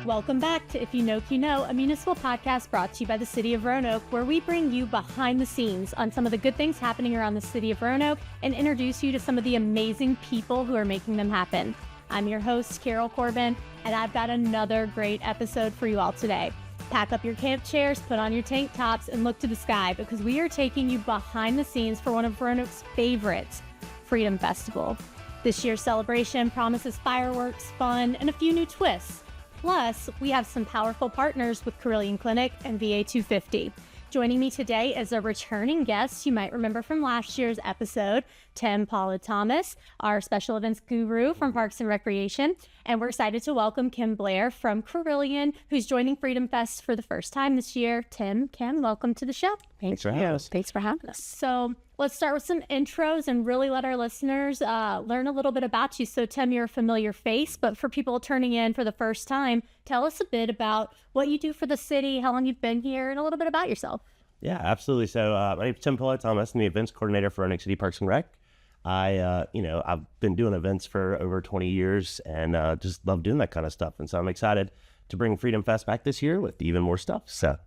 Welcome back to If You Noke You Know, a municipal podcast brought to you by the City of Roanoke, where we bring you behind the scenes on some of the good things happening around the City of Roanoke and introduce you to some of the amazing people who are making them happen. I'm your host, Carol Corbin, and I've got another great episode for you all today. Pack up your camp chairs, put on your tank tops, and look to the sky because we are taking you behind the scenes for one of Roanoke's favorites, Freedom Festival. This year's celebration promises fireworks, fun, and a few new twists. Plus, we have some powerful partners with Carilion Clinic and VA 250. Joining me today is a returning guest you might remember from last year's episode, Tim Pohlad-Thomas, our special events guru from Parks and Recreation. And we're excited to welcome Blair from Carilion, who's joining Freedom Fest for the first time this year. Kim, welcome to the show. Thanks for having us. Thanks for having us. So let's start with some intros and really let our listeners learn a little bit about you. So Tim, you're a familiar face, but for people turning in for the first time, tell us a bit about what you do for the city, how long you've been here, and a little bit about yourself. Yeah, absolutely. So my name is Tim Pohlad-Thomas. I'm the events coordinator for Roanoke City Parks and Rec. I've been doing events for over 20 years and just love doing that kind of stuff. And so I'm excited to bring Freedom Fest back this year with even more stuff. So.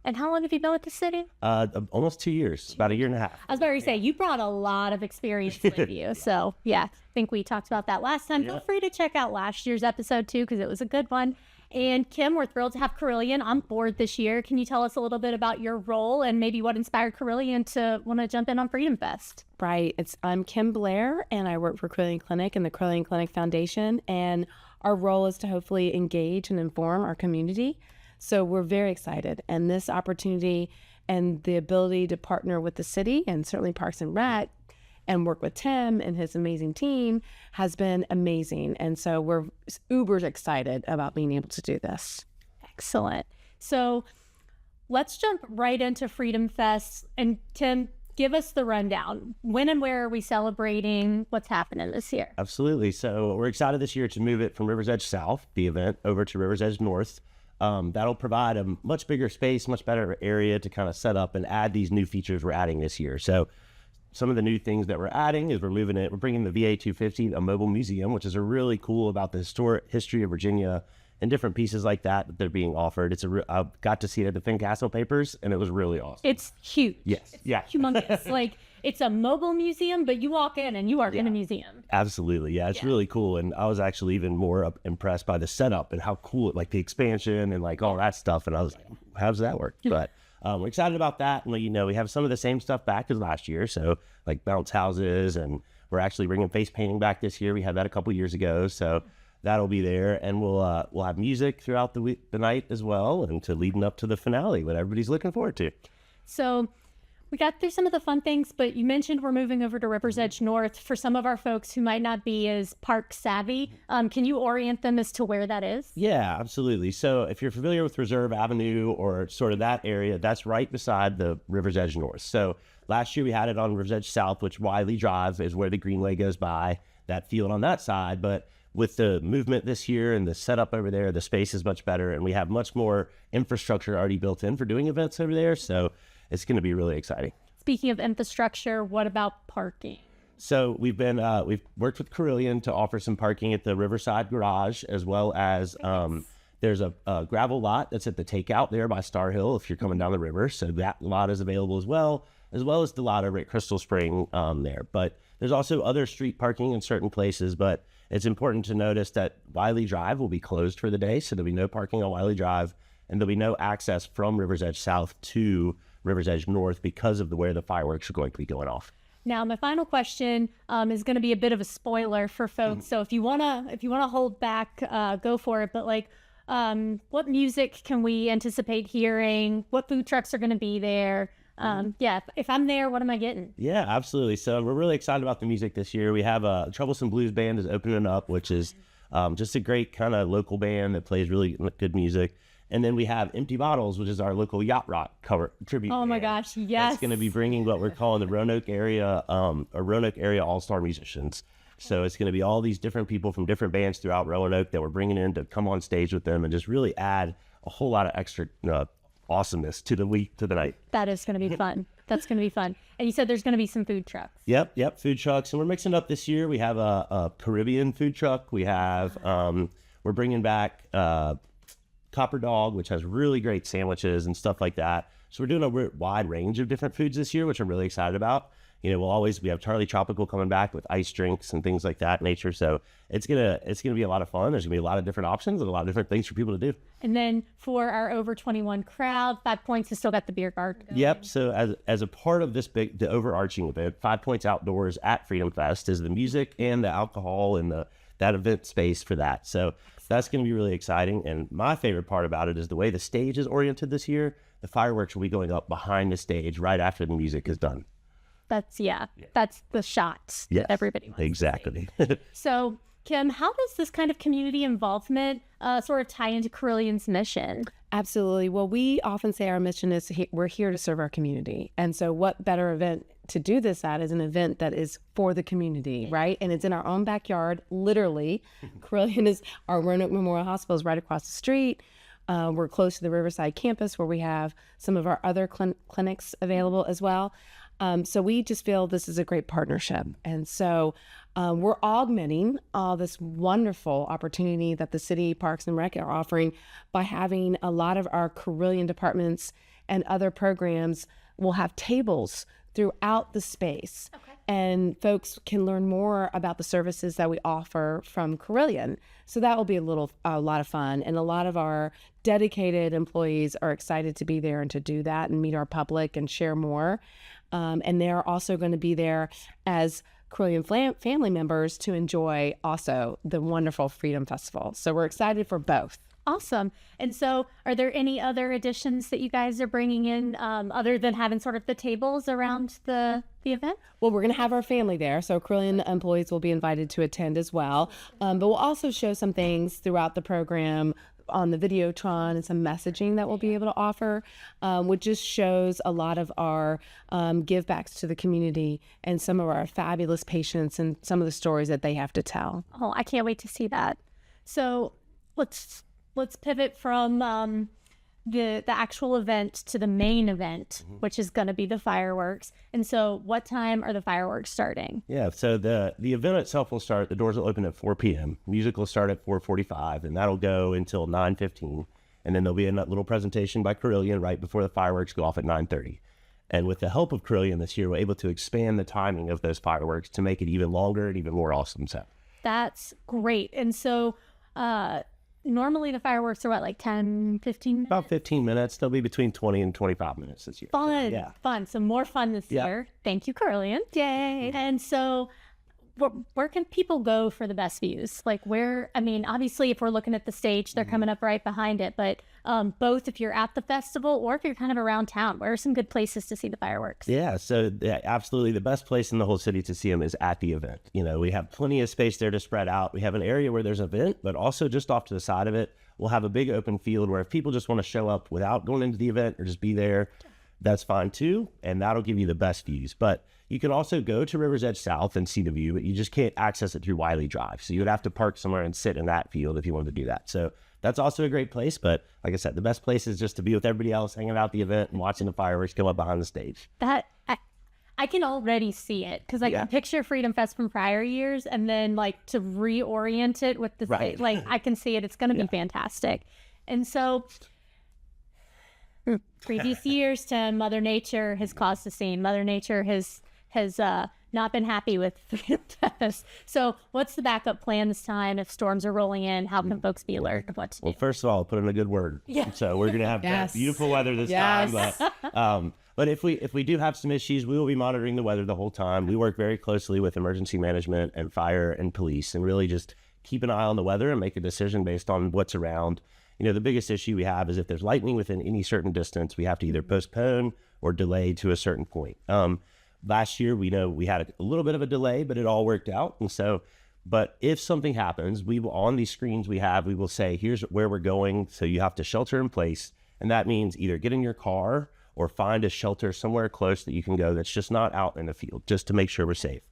And how long have you been with the city? Almost 2 years, about a year and a half. I was about to say, you brought a lot of experience with you. So yeah, I think we talked about that last time. Yeah. Feel free to check out last year's episode too, because it was a good one. And Kim, we're thrilled to have Carilion on board this year. Can you tell us a little bit about your role and maybe what inspired Carilion to want to jump in on Freedom Fest? Right. I'm Kim Blair, and I work for Carilion Clinic and the Carilion Clinic Foundation. And our role is to hopefully engage and inform our community. So we're very excited. And this opportunity and the ability to partner with the city and certainly Parks and Rec and work with Tim and his amazing team has been amazing. And so we're uber excited about being able to do this. Excellent. So let's jump right into Freedom Fest. And Tim, give us the rundown. When and where are we celebrating? What's happening this year? Absolutely. So we're excited this year to move it from River's Edge South, the event, over to River's Edge North. That'll provide a much bigger space, much better area to kind of set up and add these new features we're adding this year. So some of the new things that we're adding is we're bringing the VA 250, a mobile museum, which is really cool about the historic history of Virginia and different pieces like that that are being offered. I got to see it at the Fincastle Papers, and it was really awesome. It's huge. Yes. It's humongous. It's a mobile museum, but you walk in and you are in a museum. Absolutely. Yeah, it's really cool. And I was actually even more impressed by the setup and how cool it, the expansion and all that stuff. And I was like, how does that work? But we're excited about that. And, we have some of the same stuff back as last year. So bounce houses, and we're actually bringing face painting back this year. We had that a couple years ago. So that'll be there. And we'll have music throughout the night as well, and leading up to the finale, what everybody's looking forward to. So we got through some of the fun things, but you mentioned we're moving over to River's Edge North. For some of our folks who might not be as park savvy, can you orient them as to where that is? Yeah, absolutely. So if you're familiar with Reserve Avenue or sort of that area, that's right beside the River's Edge North. So last year we had it on River's Edge South, which Wiley Drive is where the Greenway goes by, that field on that side. But with the movement this year and the setup over there, the space is much better, and we have much more infrastructure already built in for doing events over there. So it's going to be really exciting. Speaking of infrastructure, what about parking? So we've worked with Carilion to offer some parking at the Riverside Garage, as well as there's a gravel lot that's at the takeout there by Star Hill if you're coming down the river. So that lot is available as well as the lot over at Crystal Spring there. But there's also other street parking in certain places, but it's important to notice that Wiley Drive will be closed for the day. So there'll be no parking on Wiley Drive, and there'll be no access from River's Edge South to River's Edge North because of where the fireworks are going to be going off. Now, my final question is going to be a bit of a spoiler for folks. So if you wanna hold back, go for it. But what music can we anticipate hearing? What food trucks are going to be there? If I'm there, what am I getting? Yeah, absolutely. So we're really excited about the music this year. We have a Troublesome Blues Band is opening up, which is just a great kind of local band that plays really good music. And then we have Empty Bottles, which is our local yacht rock tribute. Oh my gosh, yes. It's going to be bringing what we're calling the Roanoke area all-star musicians. So it's going to be all these different people from different bands throughout Roanoke that we're bringing in to come on stage with them and just really add a whole lot of extra awesomeness to the night. That is going to be fun. That's going to be fun. And you said there's going to be some food trucks. Yep, food trucks. And we're mixing up this year. We have a Caribbean food truck. We have we're bringing back Copper Dog, which has really great sandwiches and stuff like that. So we're doing a wide range of different foods this year, which I'm really excited about. We have Charlie Tropical coming back with ice drinks and things like that nature. So it's gonna be a lot of fun. There's gonna be a lot of different options and a lot of different things for people to do. And then for our over 21 crowd, 5 Points has still got the beer garden going. Yep. So as a part of this the overarching event, 5 Points Outdoors at Freedom Fest is the music and the alcohol and that event space for that. So that's going to be really exciting. And my favorite part about it is the way the stage is oriented this year. The fireworks will be going up behind the stage right after the music is done. That's the shot that everybody wants. Exactly. So, Kim, how does this kind of community involvement sort of tie into Carilion's mission? Absolutely. Well, we often say our mission is we're here to serve our community. And so what better event to do this at is an event that is for the community, right? And it's in our own backyard, literally. Carilion is our Roanoke Memorial Hospital is right across the street. We're close to the Riverside campus where we have some of our other clinics available as well. So we just feel this is a great partnership. And so we're augmenting all this wonderful opportunity that the City Parks and Rec are offering by having a lot of our Carilion departments and other programs will have tables throughout the space. Okay. And folks can learn more about the services that we offer from Carilion. So that will be a lot of fun. And a lot of our dedicated employees are excited to be there and to do that and meet our public and share more. And they're also going to be there as Carilion family members to enjoy also the wonderful Freedom Festival. So we're excited for both. Awesome. And so are there any other additions that you guys are bringing in other than having sort of the tables around the event? Well, we're going to have our family there. So Carilion employees will be invited to attend as well. But we'll also show some things throughout the program on the Videotron and some messaging that we'll be able to offer, which just shows a lot of our give backs to the community and some of our fabulous patients and some of the stories that they have to tell. Oh, I can't wait to see that. So let's pivot from the actual event to the main event, which is going to be the fireworks. And so what time are the fireworks starting? Yeah, so the event itself will start, the doors will open at 4 p.m. Music will start at 4:45, and that'll go until 9:15. And then there'll be a little presentation by Carilion right before the fireworks go off at 9:30. And with the help of Carilion this year, we're able to expand the timing of those fireworks to make it even longer and even more awesome. So that's great. And so normally the fireworks are what, like 10, 15 minutes? About 15 minutes. They'll be between 20 and 25 minutes this year. Fun. So, yeah. Fun. So more fun this year. Thank you, Carilion. Yay. And so where can people go for the best views? Like obviously if we're looking at the stage, they're coming up right behind it, but both if you're at the festival or if you're kind of around town, where are some good places to see the fireworks? Yeah, so absolutely the best place in the whole city to see them is at the event. We have plenty of space there to spread out. We have an area where there's an event, but also just off to the side of it, we'll have a big open field where if people just want to show up without going into the event or just be there, that's fine too, and that'll give you the best views. But you can also go to River's Edge South and see the view, but you just can't access it through Wiley Drive. So you would have to park somewhere and sit in that field if you wanted to do that. So that's also a great place. But like I said, the best place is just to be with everybody else, hanging out at the event and watching the fireworks go up behind the stage. That I can already see it because I can picture Freedom Fest from prior years and then like to reorient it with the stage. Like I can see it. It's going to be fantastic. And so previous years, Tim, Mother Nature has caused a scene. Mother Nature has not been happy with Freedom Fest. So what's the backup plan this time? If storms are rolling in, how can folks be alert of what to do? Well, first of all, I'll put in a good word. Yeah. So we're going to have beautiful weather this time. But if we do have some issues, we will be monitoring the weather the whole time. We work very closely with emergency management and fire and police and really just keep an eye on the weather and make a decision based on what's around. The biggest issue we have is if there's lightning within any certain distance, we have to either postpone or delay to a certain point. Last year, we know we had a little bit of a delay, but it all worked out. And so, but if something happens, we will, on these screens we will say, here's where we're going. So you have to shelter in place. And that means either get in your car or find a shelter somewhere close that you can go that's just not out in the field, just to make sure we're safe.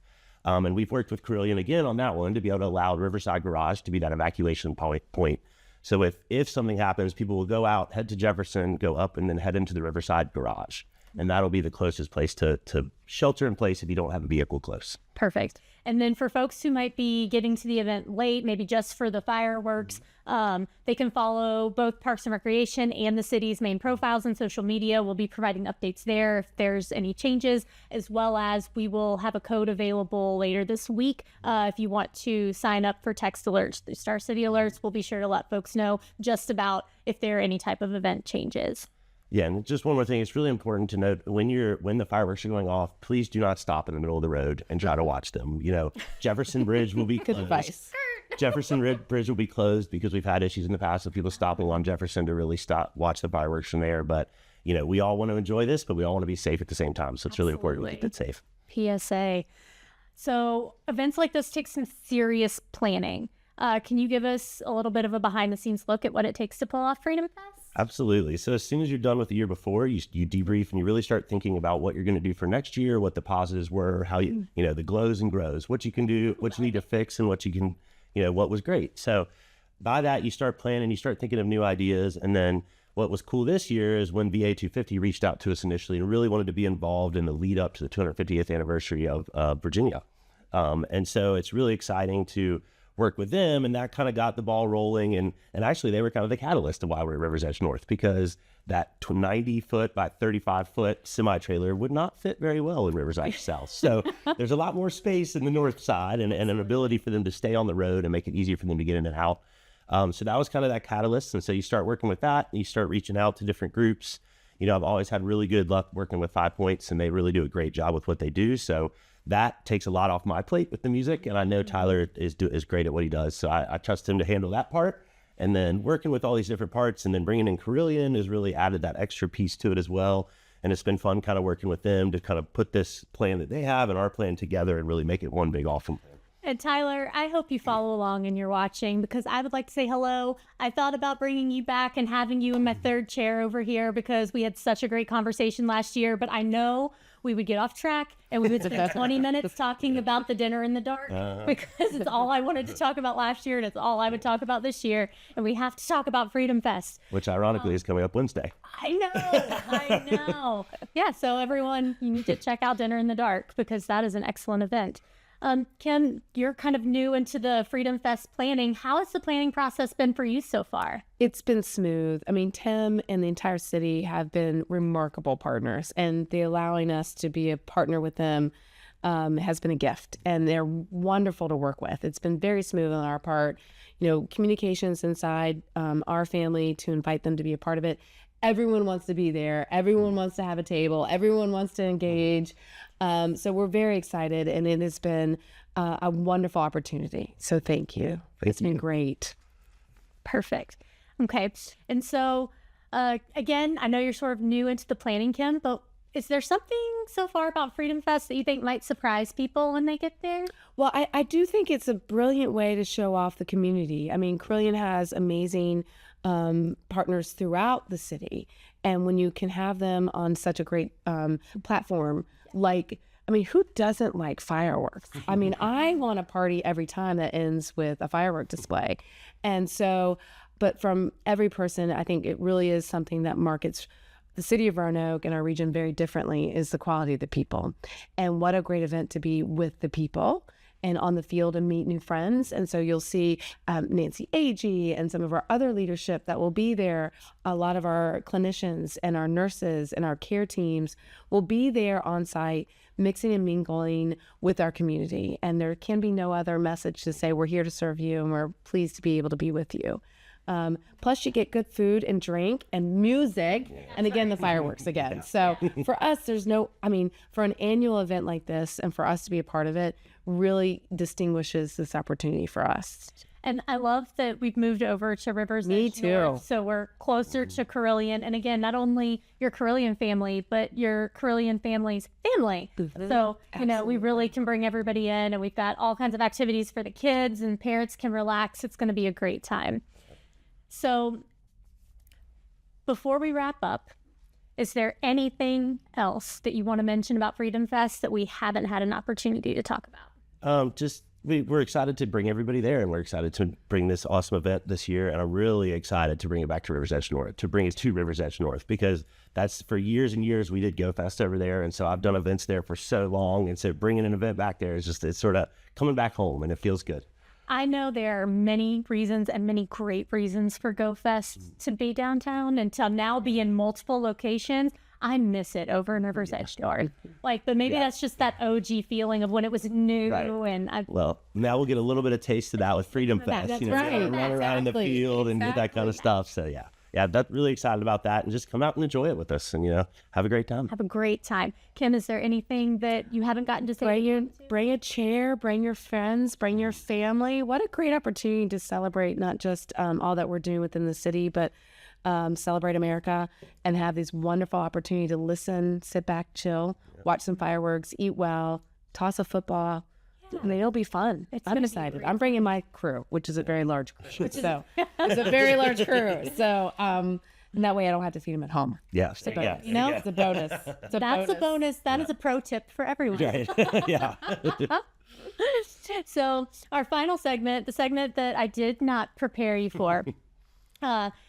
And we've worked with Carilion again on that one to be able to allow Riverside Garage to be that evacuation point. So if something happens, people will go out, head to Jefferson, go up, and then head into the Riverside Garage. And that'll be the closest place to shelter in place if you don't have a vehicle close. Perfect. And then for folks who might be getting to the event late, maybe just for the fireworks, they can follow both Parks and Recreation and the city's main profiles on social media. We'll be providing updates there if there's any changes, as well as we will have a code available later this week if you want to sign up for text alerts through Star City Alerts. We'll be sure to let folks know just about if there are any type of event changes. Yeah, and just one more thing, it's really important to note when the fireworks are going off, please do not stop in the middle of the road and try to watch them. Jefferson Bridge will be closed. Good advice. Jefferson Bridge will be closed because we've had issues in the past of people stopping on Jefferson to really watch the fireworks from there. But, we all want to enjoy this, but we all want to be safe at the same time. So it's really important to keep it safe. PSA. So events like this take some serious planning. Can you give us a little bit of a behind the scenes look at what it takes to pull off Freedom Fest? Absolutely. So as soon as you're done with the year before, you debrief and you really start thinking about what you're going to do for next year, what the positives were, how the glows and grows, what you can do, what you need to fix, and what you can, what was great. So by that, you start planning, you start thinking of new ideas. And then what was cool this year is when VA 250 reached out to us initially and really wanted to be involved in the lead up to the 250th anniversary of Virginia. And so it's really exciting to work with them, and that kind of got the ball rolling, and actually they were kind of the catalyst of why we're at Rivers Edge North, because that 90-foot by 35-foot semi-trailer would not fit very well in Rivers Edge South. So there's a lot more space in the north side and an ability for them to stay on the road and make it easier for them to get in and out. So that was kind of that catalyst, and so you start working with that, and you start reaching out to different groups. I've always had really good luck working with 5 Points, and they really do a great job with what they do. So that takes a lot off my plate with the music, and I know Tyler is great at what he does, so I trust him to handle that part. And then working with all these different parts, and then bringing in Carilion has really added that extra piece to it as well. And it's been fun kind of working with them to kind of put this plan that they have and our plan together and really make it one big awesome plan. And Tyler, I hope you follow along and you're watching, because I would like to say hello. I thought about bringing you back and having you in my third chair over here because we had such a great conversation last year, but I know we would get off track and we would spend 20 minutes talking about the dinner in the dark because it's all I wanted to talk about last year and it's all I would talk about this year. And we have to talk about Freedom Fest. Which ironically is coming up Wednesday. I know. Yeah, so everyone, you need to check out Dinner in the Dark because that is an excellent event. Kim, you're kind of new into the Freedom Fest planning. How has the planning process been for you so far? It's been smooth. I mean, Tim and the entire city have been remarkable partners, and the allowing us to be a partner with them has been a gift, and they're wonderful to work with. It's been very smooth on our part. Communications inside our family to invite them to be a part of it. Everyone wants to be there. Everyone wants to have a table. Everyone wants to engage. So we're very excited, and it has been a wonderful opportunity. So thank you. It's been great. Perfect. Okay. And so, again, I know you're sort of new into the planning, Kim, but is there something so far about Freedom Fest that you think might surprise people when they get there? Well, I do think it's a brilliant way to show off the community. I mean, Carilion has amazing partners throughout the city. And when you can have them on such a great platform, who doesn't like fireworks? I mean, I want a party every time that ends with a firework display. And so, but from every person, I think it really is something that markets the city of Roanoke and our region very differently, is the quality of the people. And what a great event to be with the people and on the field and meet new friends. And so you'll see Nancy Agee and some of our other leadership that will be there. A lot of our clinicians and our nurses and our care teams will be there on site, mixing and mingling with our community. And there can be no other message to say we're here to serve you and we're pleased to be able to be with you. Plus you get good food and drink and music, and again, the fireworks again. So for us, for an annual event like this and for us to be a part of it really distinguishes this opportunity for us. And I love that we've moved over to Rivers Me Edge too. North, so we're closer to Carilion. And again, not only your Carilion family, but your Carilion family's family. So, we really can bring everybody in, and we've got all kinds of activities for the kids, and parents can relax. It's going to be a great time. So before we wrap up, is there anything else that you want to mention about Freedom Fest that we haven't had an opportunity to talk about? Just we're excited to bring everybody there, and we're excited to bring this awesome event this year. And I'm really excited to bring it back to Rivers Edge North, because that's for years and years we did Go Fest over there. And so I've done events there for so long. And so bringing an event back there is just, it's sort of coming back home, and it feels good. I know there are many reasons and many great reasons for Go Fest to be downtown and to now be in multiple locations. I miss it over in Rivers Edge North. But maybe that's just that OG feeling of when it was new. Right. Well, now we'll get a little bit of taste of that with Freedom Fest. That's Run around in the field and do that kind of stuff. So yeah, that's really excited about that, and just come out and enjoy it with us, and have a great time. Have a great time. Kim, is there anything that you haven't gotten to say? Bring a chair, bring your friends, bring your family. What a great opportunity to celebrate not just all that we're doing within the city, but celebrate America and have this wonderful opportunity to listen, sit back, chill, watch some fireworks, eat well, toss a football. I mean, it'll be fun. I'm excited. I'm bringing my crew, which is a very large crew. So it's a very large crew. So and that way I don't have to feed them at home. Yeah. It's a bonus. That's a bonus. That is a pro tip for everyone. Right. Yeah. So our final segment, the segment that I did not prepare you for,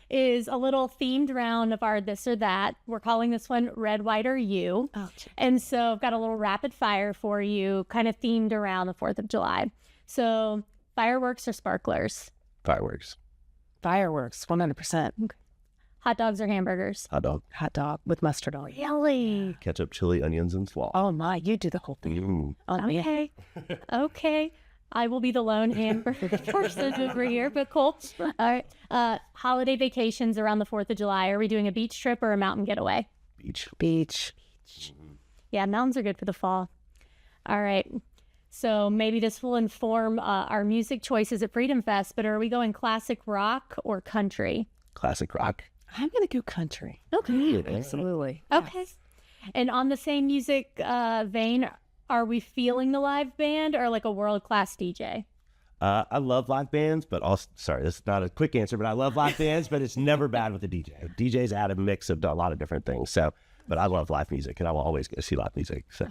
is a little themed round of our this or that. We're calling this one Red, White, or You. And so I've got a little rapid fire for you, kind of themed around the 4th of July. So fireworks or sparklers? Fireworks. Fireworks, 100%. Hot dogs or hamburgers? Hot dog. Hot dog with mustard on it. Really? Ketchup, chili, onions, and slaw. Oh my, you do the whole thing. Okay. Okay. I will be the lone hamburger person over here, but cool. All right. Holiday vacations around the 4th of July. Are we doing a beach trip or a mountain getaway? Beach. Yeah, mountains are good for the fall. All right. So maybe this will inform our music choices at Freedom Fest, but are we going classic rock or country? Classic rock. I'm going to go country. Okay. Absolutely. Okay. And on the same music vein, are we feeling the live band or like a world-class DJ? I love live bands, but also, sorry, this is not a quick answer, but I love live bands, but it's never bad with a DJ. DJs add a mix of a lot of different things. So, but I love live music, and I will always go see live music. So.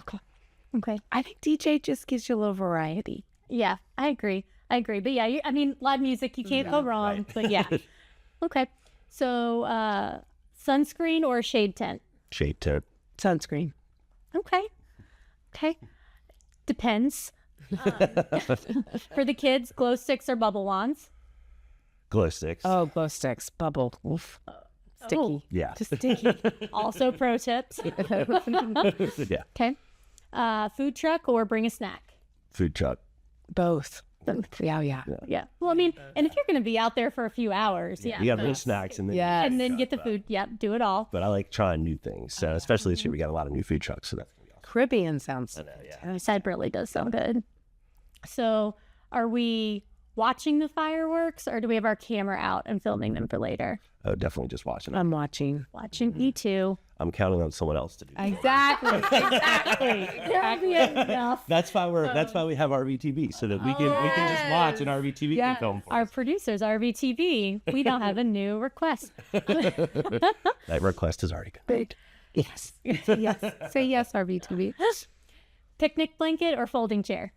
Okay. I think DJ just gives you a little variety. Yeah, I agree. But yeah, I mean, live music, you can't go wrong. Right. But yeah. Okay. So sunscreen or shade tent? Shade tent. Sunscreen. Okay. Depends. For the kids, glow sticks or bubble wands? Glow sticks. Oh, glow sticks. Bubble. Oof. Sticky. Oh. Yeah. Just sticky. Also pro tips. Yeah. Okay. Food truck or bring a snack? Food truck. Both. Yeah. Well, I mean, and if you're going to be out there for a few hours, you got to bring snacks and then and then get the food. Yep, do it all. But I like trying new things. So especially this year, we got a lot of new food trucks. So that's gonna be awesome. Caribbean sounds. That really does sound good. So, are we watching the fireworks, or do we have our camera out and filming them for later? Oh, definitely just watching. I'm watching. Me too. I'm counting on someone else to do that. Exactly. There'll be enough. That's why we have RVTV, so that we can just watch and RVTV can film for Our us. producers, RVTV, we don't have a new request. That request is already good. Yes. Say yes, RVTV. Picnic blanket or folding chair?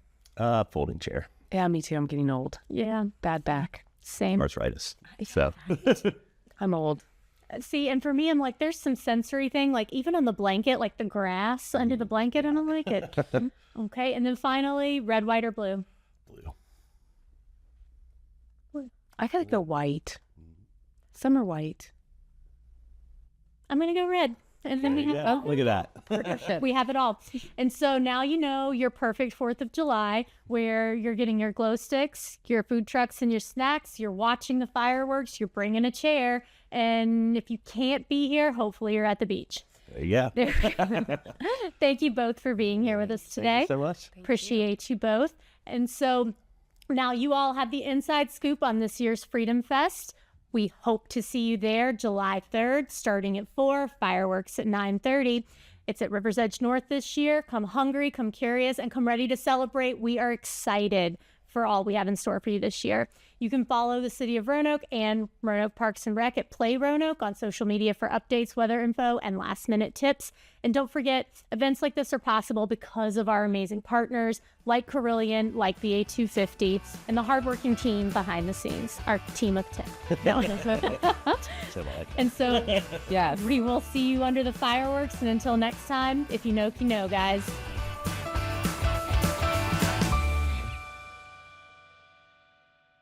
Folding chair. Yeah, me too. I'm getting old. Yeah. Bad back. Same. Arthritis. So. I'm old. See, and for me, I'm like, there's some sensory thing, like even on the blanket, like the grass under the blanket, I don't like it. Okay, and then finally, red, white, or blue? Blue. I gotta go white. Some are white. I'm gonna go red. And then we have look at that. we have it all. And so now you know your perfect 4th of July, where you're getting your glow sticks, your food trucks, and your snacks. You're watching the fireworks. You're bringing a chair. And if you can't be here, hopefully you're at the beach. Yeah. Thank you both for being here with us today. Thank you so much. Appreciate you both. And so now you all have the inside scoop on this year's Freedom Fest. We hope to see you there July 3rd, starting at 4, fireworks at 9:30. It's at Rivers Edge North this year. Come hungry, come curious, and come ready to celebrate. We are excited for all we have in store for you this year. You can follow the City of Roanoke and Roanoke Parks and Rec at Play Roanoke on social media for updates, weather info, and last-minute tips. And don't forget, events like this are possible because of our amazing partners like Carilion, like the A250, and the hardworking team behind the scenes, our team of 10. And so, Yes. we will see you under the fireworks. And until next time, if you know, you know, guys.